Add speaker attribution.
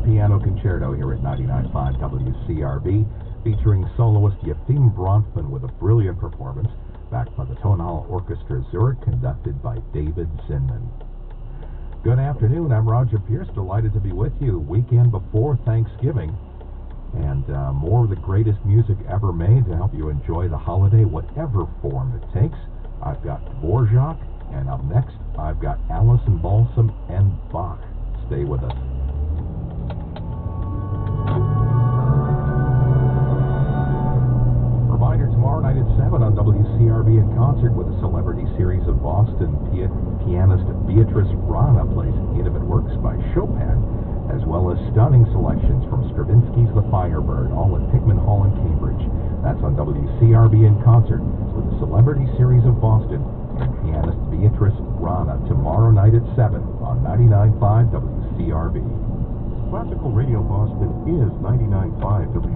Speaker 1: Piano Concerto here at 99.5 WCRB, featuring soloist Yefim Bronfman with a brilliant performance, backed by the Tonal Orchestra Zurich, conducted by David Zinman. Good afternoon, I'm Roger Pierce, delighted to be with you. Weekend before Thanksgiving, and more of the greatest music ever made to help you enjoy the holiday, whatever form it takes. I've got Dvorak, and up next, I've got Alison Balsam and Bach. Stay with us. Reminder, tomorrow night at 7 on WCRB in concert with a celebrity series of Boston pianist Beatrice Rana plays intimate works by Chopin, as well as stunning selections from Stravinsky's The Firebird, all at Pickman Hall in Cambridge. That's on WCRB in concert with a celebrity series of Boston and pianist Beatrice Rana tomorrow night at 7 on 99.5 WCRB.
Speaker 2: Classical Radio Boston is 99.5 WCRB.